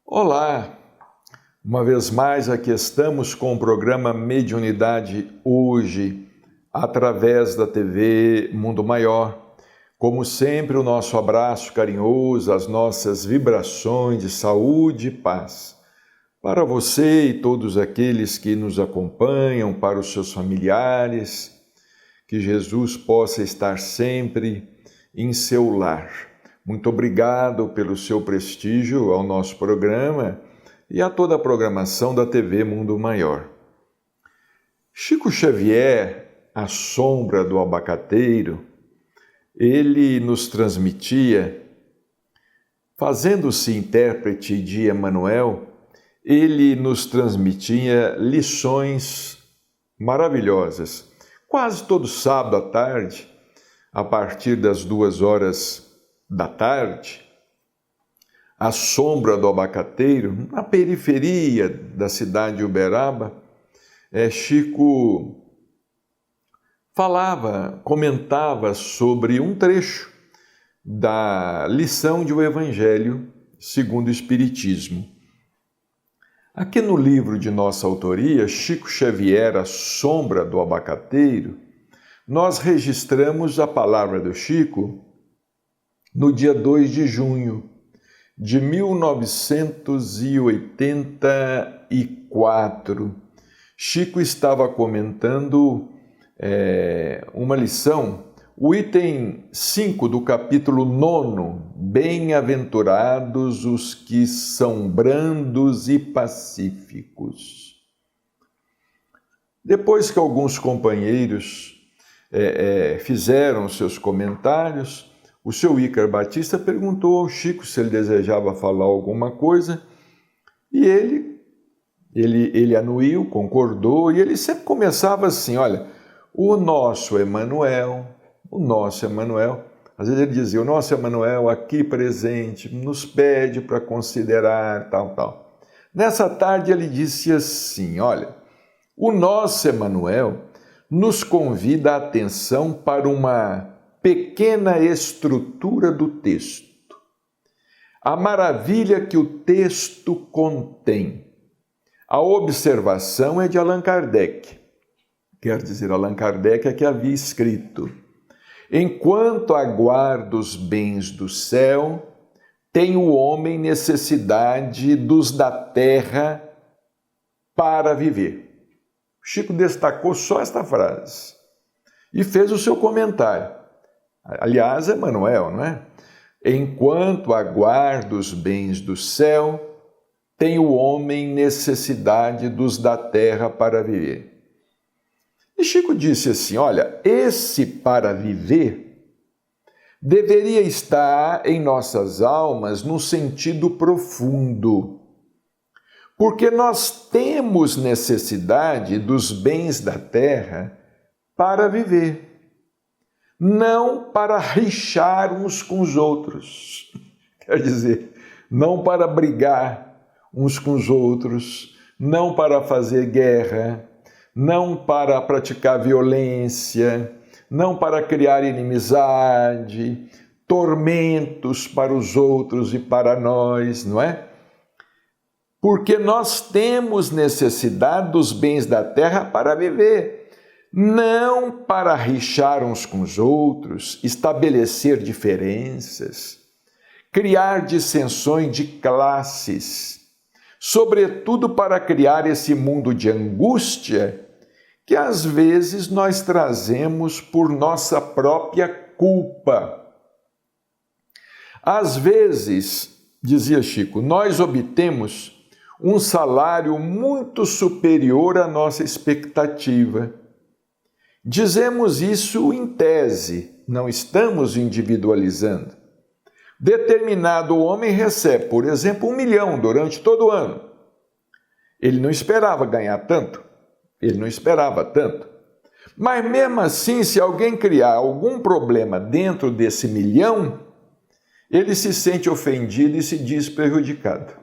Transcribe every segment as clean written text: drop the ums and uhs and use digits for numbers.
Olá! Uma vez mais aqui estamos com o programa Mediunidade Hoje, através da TV Mundo Maior. Como sempre, o nosso abraço carinhoso, as nossas vibrações de saúde e paz. Para você e todos aqueles que nos acompanham, para os seus familiares, que Jesus possa estar sempre em seu lar. Muito obrigado pelo seu prestígio ao nosso programa e a toda a programação da TV Mundo Maior. Chico Xavier, a sombra do abacateiro, ele nos transmitia, fazendo-se intérprete de Emmanuel, ele nos transmitia lições maravilhosas. Quase todo sábado à tarde, a partir das 2h da tarde, a sombra do abacateiro, na periferia da cidade de Uberaba, Chico comentava sobre um trecho da lição de O Evangelho segundo o Espiritismo. Aqui no livro de nossa autoria, Chico Xavier, a sombra do abacateiro, nós registramos a palavra do Chico no dia 2 de junho de 1984. Chico estava comentando uma lição, o item 5 do capítulo 9, Bem-aventurados os que são brandos e pacíficos. Depois que alguns companheiros fizeram seus comentários, o seu Ícaro Batista perguntou ao Chico se ele desejava falar alguma coisa e ele anuiu, concordou, e ele sempre começava assim, olha, o nosso Emmanuel, às vezes ele dizia, o nosso Emmanuel aqui presente nos pede para considerar tal. Nessa tarde ele disse assim, olha, o nosso Emmanuel nos convida a atenção para uma pequena estrutura do texto. A maravilha que o texto contém. A observação é de Allan Kardec. Quer dizer, Allan Kardec é que havia escrito: enquanto aguarda os bens do céu, tem o homem necessidade dos da terra para viver. Chico destacou só esta frase e fez o seu comentário. Aliás, Emmanuel, não é? Enquanto aguarda os bens do céu, tem o homem necessidade dos da terra para viver. E Chico disse assim, olha, esse para viver deveria estar em nossas almas no sentido profundo, porque nós temos necessidade dos bens da terra para viver. Não para rixar uns com os outros, quer dizer, não para brigar uns com os outros, não para fazer guerra, não para praticar violência, não para criar inimizade, tormentos para os outros e para nós, não é? Porque nós temos necessidade dos bens da terra para viver. Não para rixar uns com os outros, estabelecer diferenças, criar dissensões de classes, sobretudo para criar esse mundo de angústia que às vezes nós trazemos por nossa própria culpa. Às vezes, dizia Chico, nós obtemos um salário muito superior à nossa expectativa. Dizemos isso em tese, não estamos individualizando. Determinado homem recebe, por exemplo, 1 milhão durante todo o ano. Ele não esperava ganhar tanto, ele não esperava tanto. Mas mesmo assim, se alguém criar algum problema dentro desse 1 milhão, ele se sente ofendido e se diz prejudicado.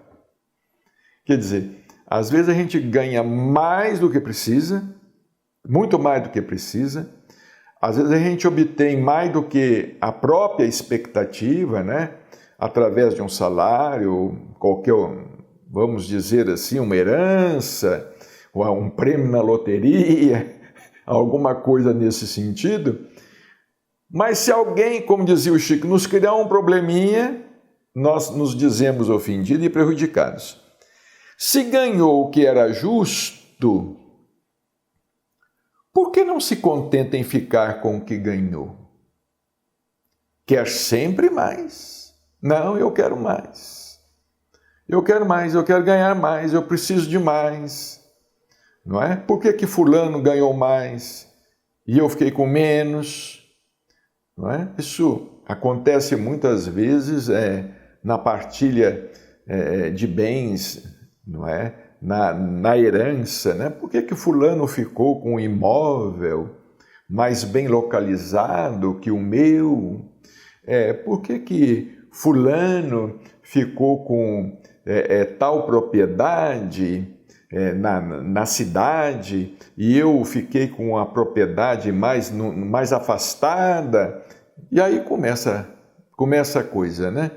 Quer dizer, às vezes a gente ganha mais do que precisa, muito mais do que precisa. Às vezes a gente obtém mais do que a própria expectativa, né? Através de um salário, qualquer, vamos dizer assim, uma herança, ou um prêmio na loteria, alguma coisa nesse sentido. Mas se alguém, como dizia o Chico, nos criar um probleminha, nós nos dizemos ofendidos e prejudicados. Se ganhou o que era justo, por que não se contenta em ficar com o que ganhou? Quer sempre mais. Não, eu quero mais. Eu quero mais, eu quero ganhar mais, eu preciso de mais. Não é? Por que fulano ganhou mais e eu fiquei com menos? Não é? Isso acontece muitas vezes na partilha de bens, não é? Na herança, né? Por que fulano ficou com um imóvel mais bem localizado que o meu? Por que fulano ficou com tal propriedade na cidade e eu fiquei com a propriedade mais afastada? E aí começa a coisa, né?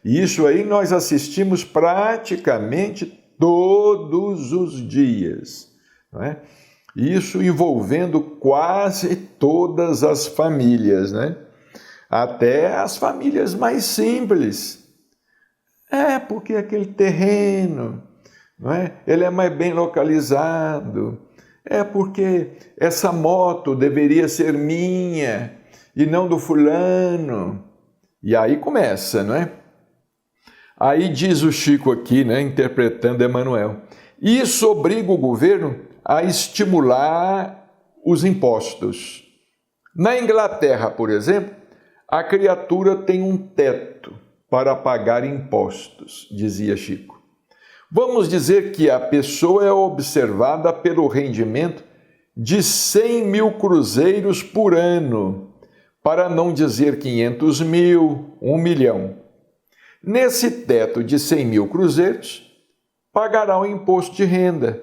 E isso aí nós assistimos praticamente todos os dias, não é? Isso envolvendo quase todas as famílias, né? Até as famílias mais simples. Porque aquele terreno, não é? Ele é mais bem localizado. Porque essa moto deveria ser minha e não do fulano. E aí começa, não é? Aí diz o Chico aqui, né, interpretando Emmanuel, isso obriga o governo a estimular os impostos. Na Inglaterra, por exemplo, a criatura tem um teto para pagar impostos, dizia Chico. Vamos dizer que a pessoa é observada pelo rendimento de 100 mil cruzeiros por ano, para não dizer 500 mil, 1 milhão. Nesse teto de 100 mil cruzeiros, pagará o imposto de renda.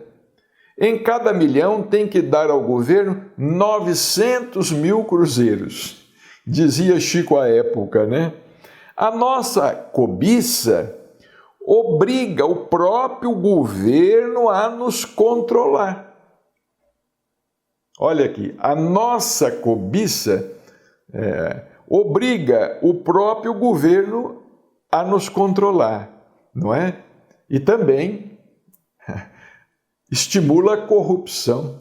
Em cada milhão tem que dar ao governo 900 mil cruzeiros, dizia Chico à época, né? A nossa cobiça obriga o próprio governo a nos controlar. Olha aqui, a nossa cobiça obriga o próprio governo a nos controlar, não é? E também estimula a corrupção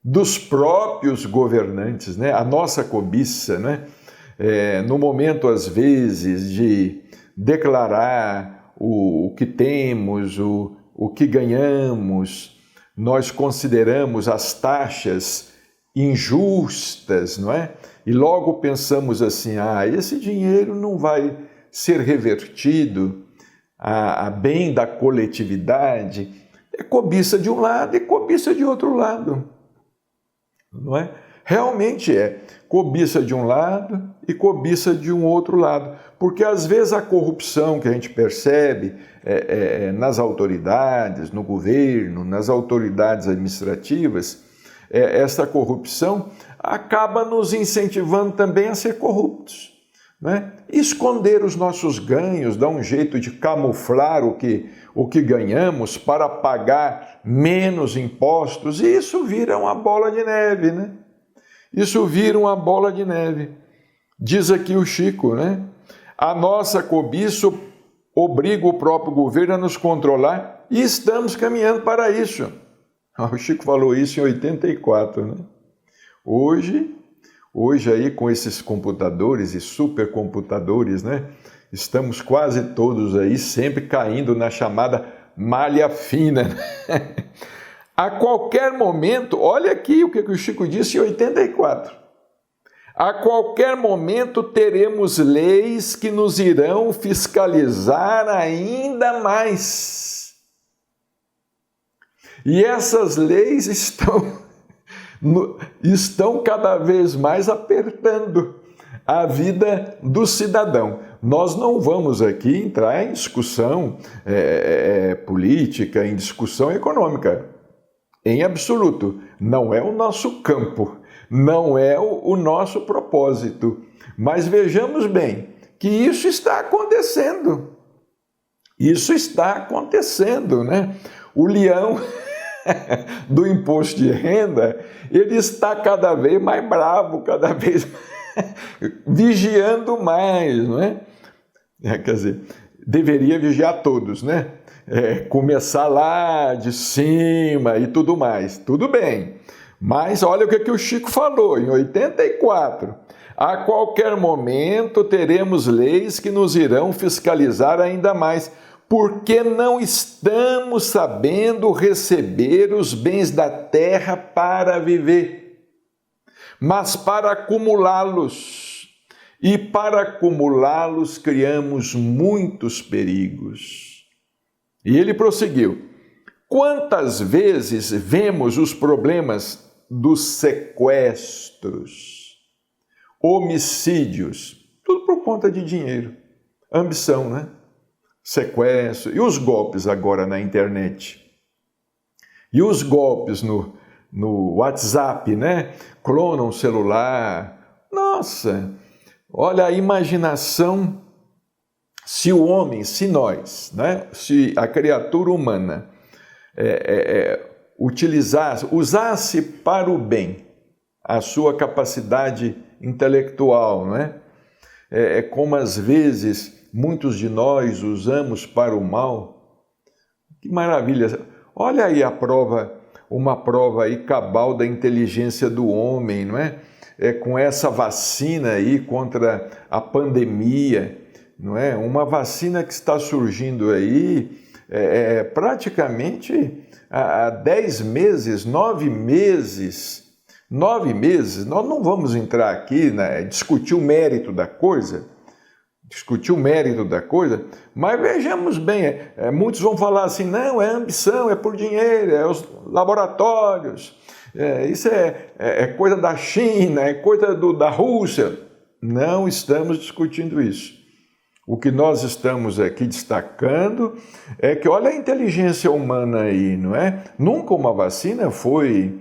dos próprios governantes, né? A nossa cobiça, né? No momento, às vezes, de declarar o que temos, o que ganhamos, nós consideramos as taxas injustas, não é? E logo pensamos assim, esse dinheiro não vai ser revertido a bem da coletividade. É cobiça de um lado e cobiça de outro lado, não é? Realmente é cobiça de um lado e cobiça de um outro lado, porque às vezes a corrupção que a gente percebe nas autoridades, no governo, nas autoridades administrativas, essa corrupção acaba nos incentivando também a ser corruptos, né? Esconder os nossos ganhos, dar um jeito de camuflar o que ganhamos para pagar menos impostos, e isso vira uma bola de neve, né? Isso vira uma bola de neve. Diz aqui o Chico, né? A nossa cobiça obriga o próprio governo a nos controlar e estamos caminhando para isso. O Chico falou isso em 84, né? Hoje aí com esses computadores e supercomputadores, né? Estamos quase todos aí sempre caindo na chamada malha fina. A qualquer momento, olha aqui o que o Chico disse em 84. A qualquer momento teremos leis que nos irão fiscalizar ainda mais. E essas leis estão cada vez mais apertando a vida do cidadão. Nós não vamos aqui entrar em discussão política, em discussão econômica, em absoluto. Não é o nosso campo, não é o nosso propósito. Mas vejamos bem que isso está acontecendo. Isso está acontecendo, né? O leão do imposto de renda, ele está cada vez mais bravo, cada vez vigiando mais, não é? Quer dizer, deveria vigiar todos, né? Começar lá de cima e tudo mais. Tudo bem. Mas olha o que o Chico falou em 84. A qualquer momento teremos leis que nos irão fiscalizar ainda mais, porque não estamos sabendo receber os bens da terra para viver, mas para acumulá-los. E para acumulá-los criamos muitos perigos. E ele prosseguiu: quantas vezes vemos os problemas dos sequestros, homicídios, tudo por conta de dinheiro, ambição, né? Sequestro, e os golpes agora na internet, e os golpes no WhatsApp, né? Clonam o celular. Nossa, olha a imaginação. Se o homem, se nós, né? Se a criatura humana usasse para o bem a sua capacidade intelectual, né? Como às vezes muitos de nós usamos para o mal. Que maravilha! Olha aí uma prova aí cabal da inteligência do homem, não é? Com essa vacina aí contra a pandemia, não é? Uma vacina que está surgindo aí praticamente há 10 meses, 9 meses. 9 meses, nós não vamos entrar aqui, né, discutir o mérito da coisa, mas vejamos bem, muitos vão falar assim, não, é ambição, é por dinheiro, é os laboratórios, isso é coisa da China, é coisa da Rússia. Não estamos discutindo isso. O que nós estamos aqui destacando é que olha a inteligência humana aí, não é? Nunca uma vacina foi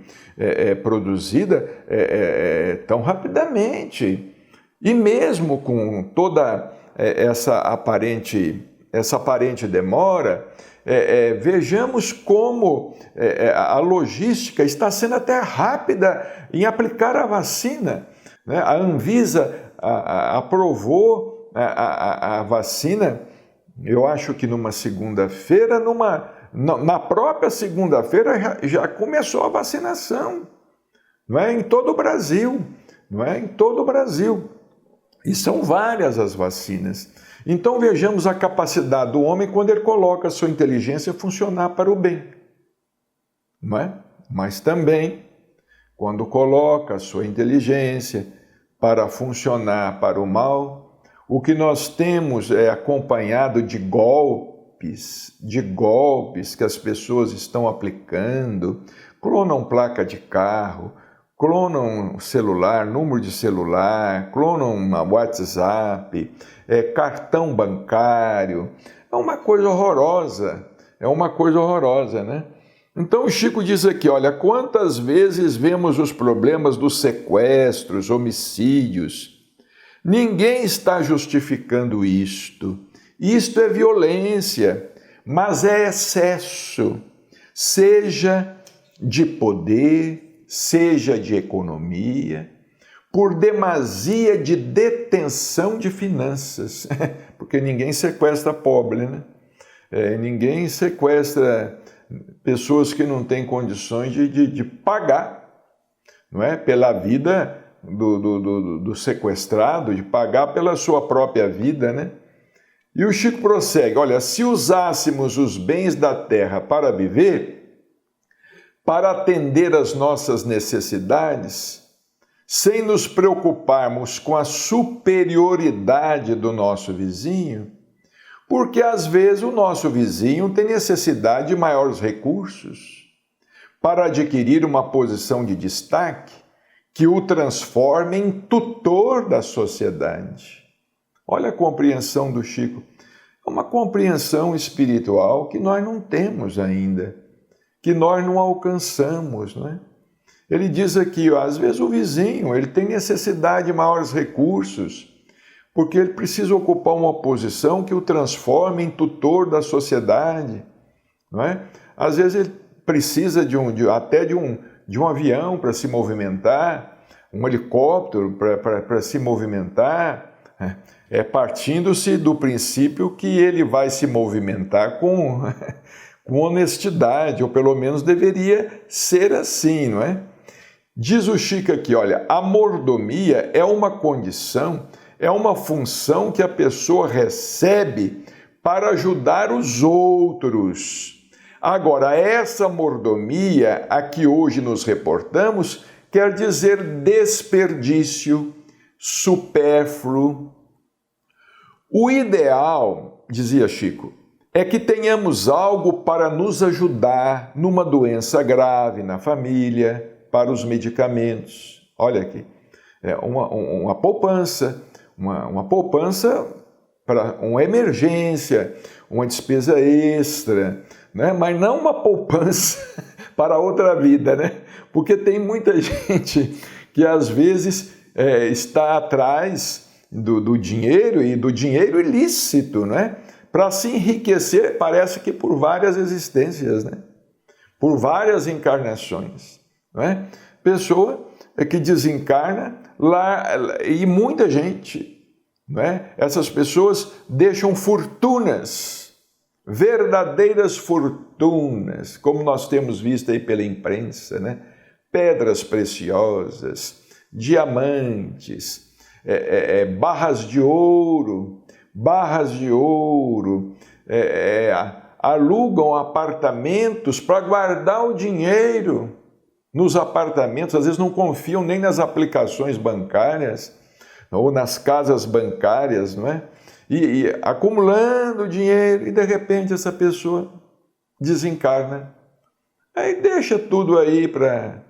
produzida tão rapidamente. E mesmo com toda essa aparente demora, vejamos como a logística está sendo até rápida em aplicar a vacina, né? A Anvisa aprovou a vacina, eu acho que numa segunda-feira, na própria segunda-feira já começou a vacinação, não é? Em todo o Brasil, não é? Em todo o Brasil. E são várias as vacinas. Então vejamos a capacidade do homem quando ele coloca a sua inteligência funcionar para o bem, não é? Mas também quando coloca a sua inteligência para funcionar para o mal. O que nós temos é acompanhado de golpes que as pessoas estão aplicando, clonam placa de carro, clonam celular, número de celular, clonam WhatsApp, cartão bancário. É uma coisa horrorosa, né? Então o Chico diz aqui, olha, quantas vezes vemos os problemas dos sequestros, homicídios. Ninguém está justificando isto. Isto é violência, mas é excesso, seja de poder, seja de economia, por demasia de detenção de finanças, porque ninguém sequestra pobre, né? Ninguém sequestra pessoas que não têm condições de pagar, não é? Pela vida do sequestrado, de pagar pela sua própria vida, né? E o Chico prossegue, olha, se usássemos os bens da terra para viver, para atender às nossas necessidades, sem nos preocuparmos com a superioridade do nosso vizinho, porque às vezes o nosso vizinho tem necessidade de maiores recursos para adquirir uma posição de destaque que o transforme em tutor da sociedade. Olha a compreensão do Chico. É uma compreensão espiritual que nós não temos ainda, que nós não alcançamos, não é? Ele diz aqui, ó, às vezes o vizinho ele tem necessidade de maiores recursos, porque ele precisa ocupar uma posição que o transforme em tutor da sociedade, não é? Às vezes ele precisa até de um avião para se movimentar, um helicóptero para se movimentar, partindo-se do princípio que ele vai se movimentar com honestidade, ou pelo menos deveria ser assim, não é? Diz o Chico aqui, olha, a mordomia é uma condição, é uma função que a pessoa recebe para ajudar os outros. Agora, essa mordomia a que hoje nos reportamos quer dizer desperdício, supérfluo. O ideal, dizia Chico, é que tenhamos algo para nos ajudar numa doença grave na família, para os medicamentos. Olha aqui, uma poupança, uma poupança para uma emergência, uma despesa extra, né? Mas não uma poupança para outra vida, né? Porque tem muita gente que às vezes está atrás do dinheiro e do dinheiro ilícito, né? Para se enriquecer, parece que por várias existências, né? Por várias encarnações. Não é? Pessoa que desencarna lá, e muita gente, não é? Essas pessoas deixam fortunas, verdadeiras fortunas, como nós temos visto aí pela imprensa, né? Pedras preciosas, diamantes, barras de ouro, alugam apartamentos para guardar o dinheiro nos apartamentos, às vezes não confiam nem nas aplicações bancárias ou nas casas bancárias, não é? E acumulando dinheiro, e de repente essa pessoa desencarna. Aí deixa tudo aí para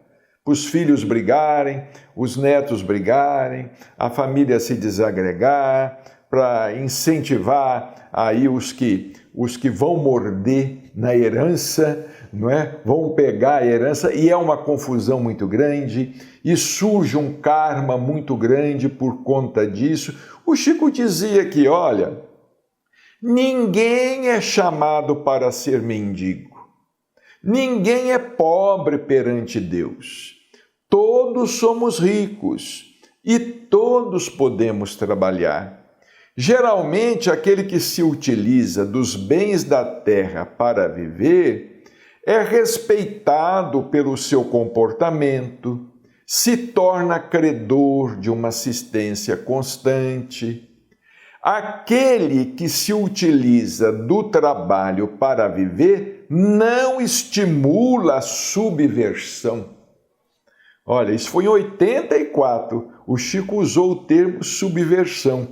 os filhos brigarem, os netos brigarem, a família se desagregar, para incentivar aí os que vão morder na herança, não é? Vão pegar a herança, e é uma confusão muito grande, e surge um karma muito grande por conta disso. O Chico dizia que, olha, ninguém é chamado para ser mendigo, ninguém é pobre perante Deus, todos somos ricos e todos podemos trabalhar. Geralmente, aquele que se utiliza dos bens da terra para viver é respeitado pelo seu comportamento, se torna credor de uma assistência constante. Aquele que se utiliza do trabalho para viver não estimula a subversão. Olha, isso foi em 84, o Chico usou o termo subversão.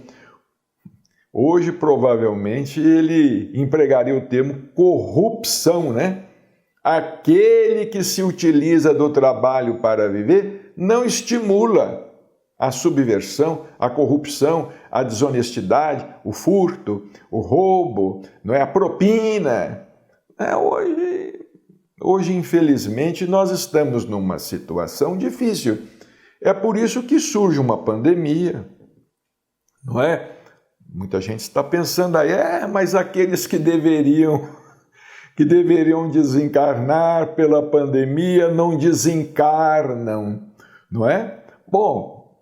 Hoje, provavelmente, ele empregaria o termo corrupção, né? Aquele que se utiliza do trabalho para viver não estimula a subversão, a corrupção, a desonestidade, o furto, o roubo, não é? A propina. Hoje, infelizmente, nós estamos numa situação difícil. É por isso que surge uma pandemia, não é? Muita gente está pensando aí, mas aqueles que deveriam desencarnar pela pandemia não desencarnam, não é? Bom,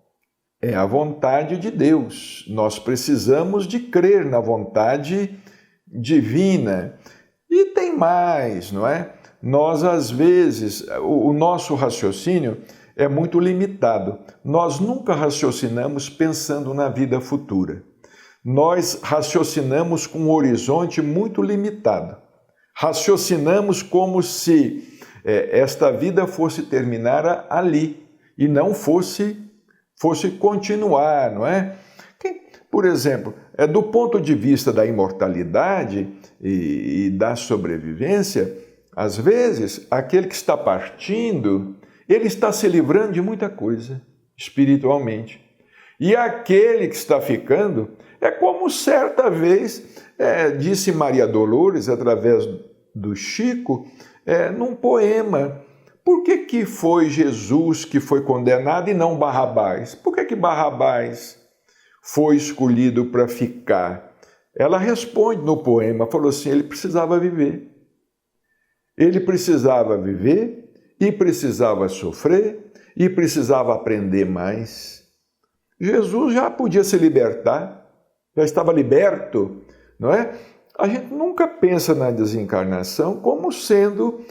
é a vontade de Deus. Nós precisamos de crer na vontade divina. E tem mais, não é? Nós, às vezes, o nosso raciocínio é muito limitado. Nós nunca raciocinamos pensando na vida futura. Nós raciocinamos com um horizonte muito limitado. Raciocinamos como se esta vida fosse terminar ali e não fosse fosse continuar, não é? Por exemplo, do ponto de vista da imortalidade e da sobrevivência, às vezes, aquele que está partindo, ele está se livrando de muita coisa, espiritualmente. E aquele que está ficando, é como certa vez disse Maria Dolores, através do Chico, num poema, por que foi Jesus que foi condenado e não Barrabás? Por que Barrabás foi escolhido para ficar? Ela responde no poema, falou assim, ele precisava viver. Ele precisava viver e precisava sofrer e precisava aprender mais. Jesus já podia se libertar, já estava liberto, não é? A gente nunca pensa na desencarnação como sendo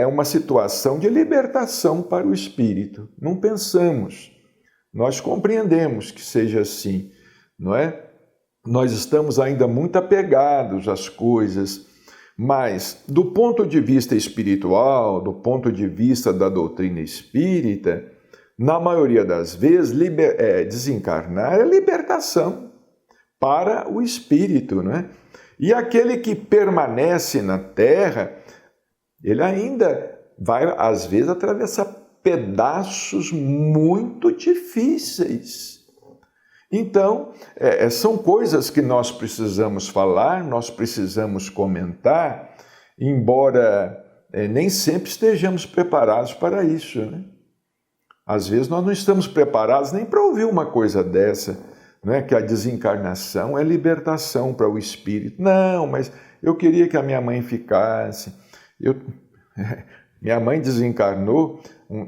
uma situação de libertação para o espírito. Não pensamos. Nós compreendemos que seja assim, não é? Nós estamos ainda muito apegados às coisas, mas do ponto de vista espiritual, do ponto de vista da doutrina espírita, na maioria das vezes, desencarnar é libertação para o espírito, não é? E aquele que permanece na Terra, ele ainda vai, às vezes, atravessar pedaços muito difíceis. Então, são coisas que nós precisamos falar, nós precisamos comentar, embora nem sempre estejamos preparados para isso, né? Às vezes nós não estamos preparados nem para ouvir uma coisa dessa, né? Que a desencarnação é libertação para o espírito. Não, mas eu queria que a minha mãe ficasse. Minha mãe desencarnou,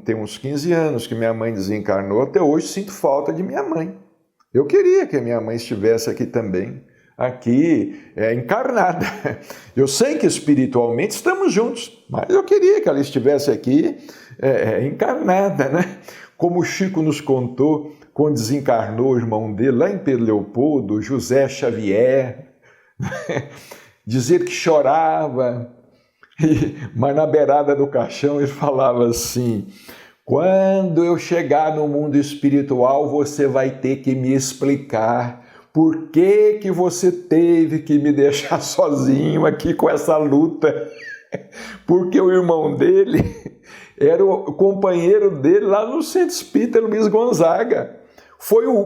tem uns 15 anos que minha mãe desencarnou, até hoje sinto falta de minha mãe. Eu queria que a minha mãe estivesse aqui também, aqui encarnada. Eu sei que espiritualmente estamos juntos, mas eu queria que ela estivesse aqui encarnada, né? Como o Chico nos contou, quando desencarnou o irmão dele, lá em Pedro Leopoldo, José Xavier, dizer que chorava, mas na beirada do caixão ele falava assim, quando eu chegar no mundo espiritual, você vai ter que me explicar por que você teve que me deixar sozinho aqui com essa luta. Porque o irmão dele era o companheiro dele lá no Centro Espírita Luiz Gonzaga.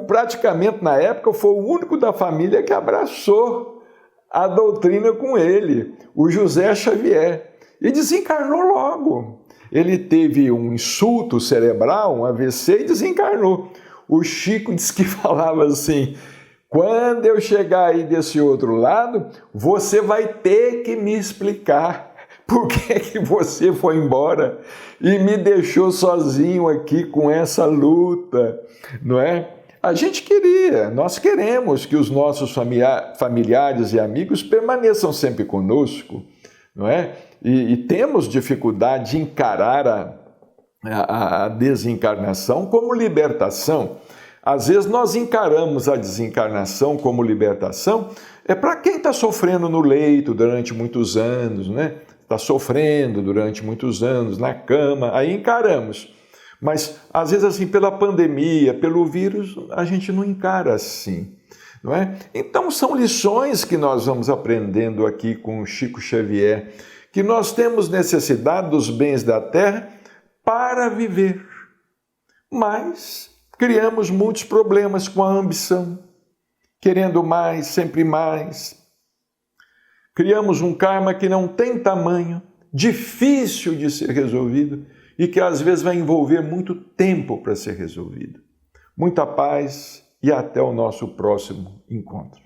Praticamente na época, foi o único da família que abraçou a doutrina com ele, o José Xavier. E desencarnou logo. Ele teve um insulto cerebral, um AVC, e desencarnou. O Chico disse que falava assim, quando eu chegar aí desse outro lado, você vai ter que me explicar por que você foi embora e me deixou sozinho aqui com essa luta, não é? Nós queremos que os nossos familiares e amigos permaneçam sempre conosco, não é? E temos dificuldade de encarar a desencarnação como libertação. Às vezes nós encaramos a desencarnação como libertação, para quem está sofrendo no leito durante muitos anos, né? Está sofrendo durante muitos anos na cama, aí encaramos. Mas às vezes assim, pela pandemia, pelo vírus, a gente não encara assim, não é? Então são lições que nós vamos aprendendo aqui com o Chico Xavier, que nós temos necessidade dos bens da terra para viver, mas criamos muitos problemas com a ambição, querendo mais, sempre mais. Criamos um karma que não tem tamanho, difícil de ser resolvido e que às vezes vai envolver muito tempo para ser resolvido. Muita paz e até o nosso próximo encontro.